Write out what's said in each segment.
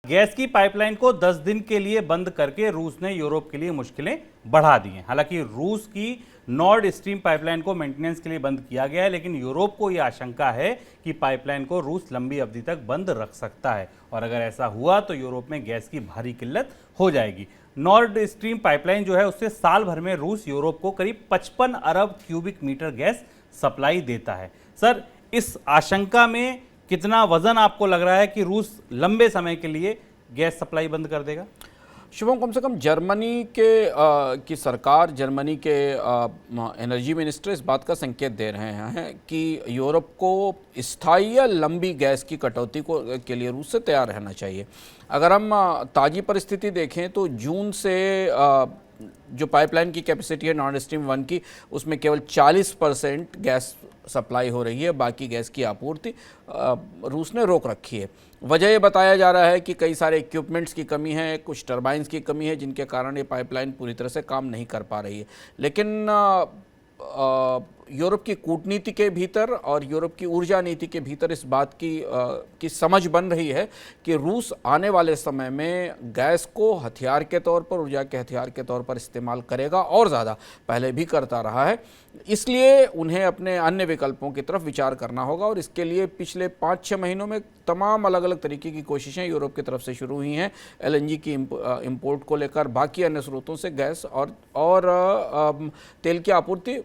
Gas की pipeline को 10 दिन के लिए बंद करके रूस ने यूरोप के लिए मुश्किलें बढ़ा दी हैं। हालांकि रूस की नॉर्ड स्ट्रीम पाइपलाइन को मेंटेनेंस के लिए बंद किया गया है, लेकिन यूरोप को यह आशंका है कि पाइपलाइन को रूस लंबी अवधि तक बंद रख सकता है और अगर ऐसा हुआ तो यूरोप में गैस की भारी किल्लत हो जाएगी। नॉर्ड स्ट्रीम पाइपलाइन जो है उससे साल भर में रूस यूरोप को करीब 55 अरब क्यूबिक मीटर गैस सप्लाई देता है। सर, इस आशंका में कितना वजन आपको लग रहा है कि रूस लंबे समय के लिए गैस सप्लाई बंद कर देगा? शुभम, कम से कम जर्मनी के की सरकार, जर्मनी के एनर्जी मिनिस्टर इस बात का संकेत दे रहे हैं कि यूरोप को स्थायी या लंबी गैस की कटौती के लिए रूस से तैयार रहना चाहिए। अगर हम ताज़ी परिस्थिति देखें तो जून से जो पाइपलाइन की कैपेसिटी है नॉर्ड स्ट्रीम 1 की, उसमें केवल 40% गैस सप्लाई हो रही है, बाकी गैस की आपूर्ति रूस ने रोक रखी है। वजह ये बताया जा रहा है कि कई सारे इक्विपमेंट्स की कमी है, कुछ टरबाइन्स की कमी है, जिनके कारण ये पाइपलाइन पूरी तरह से काम नहीं कर पा रही है। लेकिन यूरोप की कूटनीति के भीतर और यूरोप की ऊर्जा नीति के भीतर इस बात की समझ बन रही है कि रूस आने वाले समय में गैस को हथियार के तौर पर, ऊर्जा के हथियार के तौर पर इस्तेमाल करेगा और ज़्यादा, पहले भी करता रहा है। इसलिए उन्हें अपने अन्य विकल्पों की तरफ विचार करना होगा और इसके लिए पिछले 5-6 महीनों में तमाम अलग अलग तरीके की कोशिशें यूरोप की तरफ से शुरू हुई हैं। एलएनजी की इंपोर्ट को लेकर, बाकी अन्य स्रोतों से गैस और तेल की आपूर्ति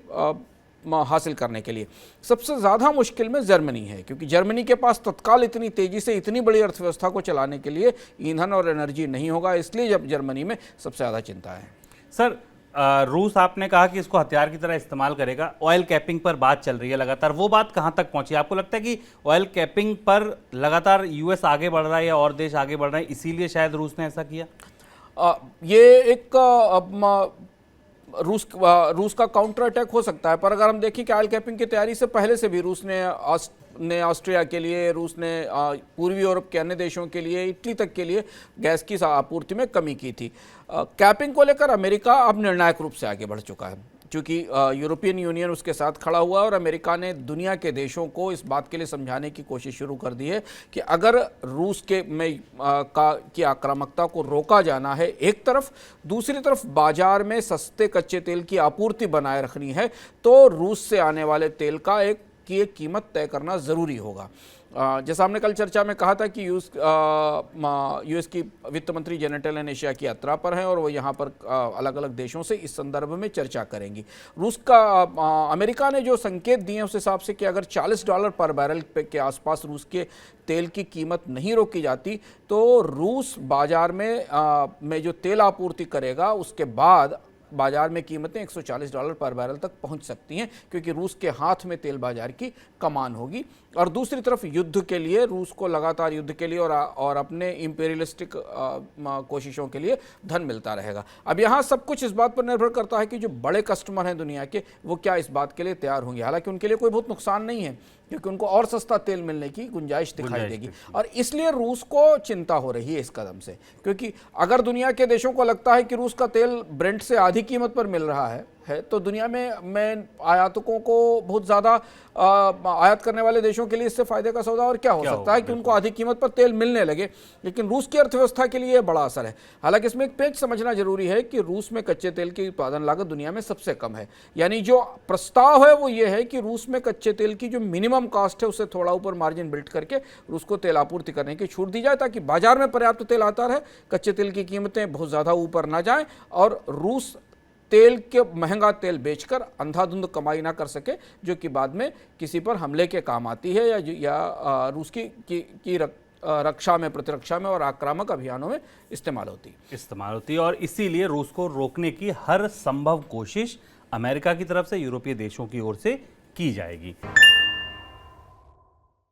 हासिल करने के लिए। सबसे ज़्यादा मुश्किल में जर्मनी है, क्योंकि जर्मनी के पास तत्काल इतनी तेज़ी से इतनी बड़ी अर्थव्यवस्था को चलाने के लिए ईंधन और एनर्जी नहीं होगा। इसलिए जब जर्मनी में सबसे ज़्यादा चिंता है। सर, रूस आपने कहा कि इसको हथियार की तरह इस्तेमाल करेगा। ऑयल कैपिंग पर बात चल रही है लगातार, वो बात कहाँ तक पहुंची? आपको लगता है कि ऑयल कैपिंग पर लगातार यूएस आगे बढ़ रहा है या और देश आगे बढ़ रहे हैं, इसीलिए शायद रूस ने ऐसा किया? ये एक रूस का काउंटर अटैक हो सकता है, पर अगर हम देखें कि ऑयल कैपिंग की तैयारी से पहले से भी रूस ने ऑस्ट्रिया के लिए, रूस ने पूर्वी यूरोप के अन्य देशों के लिए, इटली तक के लिए गैस की आपूर्ति में कमी की थी। कैपिंग को लेकर अमेरिका अब निर्णायक रूप से आगे बढ़ चुका है, क्योंकि यूरोपियन यूनियन उसके साथ खड़ा हुआ और अमेरिका ने दुनिया के देशों को इस बात के लिए समझाने की कोशिश शुरू कर दी है कि अगर रूस की आक्रामकता को रोका जाना है एक तरफ, दूसरी तरफ बाजार में सस्ते कच्चे तेल की आपूर्ति बनाए रखनी है, तो रूस से आने वाले तेल का एक कीमत तय करना ज़रूरी होगा। जैसा हमने कल चर्चा में कहा था कि यूएस की वित्त मंत्री जेनेट येलेन एशिया की यात्रा पर हैं और वो यहाँ पर अलग अलग देशों से इस संदर्भ में चर्चा करेंगी। अमेरिका ने जो संकेत दिए हैं उस हिसाब से कि अगर $40 पर बैरल के आसपास रूस के तेल की कीमत नहीं रोकी जाती तो रूस बाजार में जो तेल आपूर्ति करेगा उसके बाद बाजार में कीमतें $140 पर बैरल तक पहुंच सकती हैं, क्योंकि रूस के हाथ में तेल बाजार की कमान होगी। और दूसरी तरफ युद्ध के लिए, रूस को लगातार युद्ध के लिए और अपने इंपीरियलिस्टिक कोशिशों के लिए धन मिलता रहेगा। अब यहाँ सब कुछ इस बात पर निर्भर करता है कि जो बड़े कस्टमर हैं दुनिया के, वो क्या इस बात के लिए तैयार होंगे। हालांकि उनके लिए कोई बहुत नुकसान नहीं है, क्योंकि उनको और सस्ता तेल मिलने की गुंजाइश दिखाई देगी। और इसलिए रूस को चिंता हो रही है इस कदम से, क्योंकि अगर दुनिया के देशों को लगता है कि रूस का तेल ब्रेंट से आधी कीमत पर मिल रहा है तो दुनिया में आयातकों को बहुत ज़्यादा आयात करने वाले देशों के लिए इससे फायदे का सौदा और क्या हो सकता है कि उनको आधी कीमत पर तेल मिलने लगे। लेकिन रूस की अर्थव्यवस्था के लिए बड़ा असर है। हालांकि इसमें एक पेच समझना जरूरी है कि रूस में कच्चे तेल की उत्पादन लागत दुनिया में सबसे कम है। यानी जो प्रस्ताव है वो ये है कि रूस में कच्चे तेल की जो मिनिमम कॉस्ट है उससे थोड़ा ऊपर मार्जिन बिल्ड करके रूस को तेल आपूर्ति करने की छूट दी जाए, ताकि बाजार में पर्याप्त तेल आता रहे, कच्चे तेल की कीमतें बहुत ज़्यादा ऊपर ना जाएं और रूस महंगा तेल बेचकर अंधाधुंध कमाई ना कर सके, जो कि बाद में किसी पर हमले के काम आती है या रूस की रक्षा में, प्रतिरक्षा में और आक्रामक अभियानों में इस्तेमाल होती है। और इसीलिए रूस को रोकने की हर संभव कोशिश अमेरिका की तरफ से, यूरोपीय देशों की ओर से की जाएगी।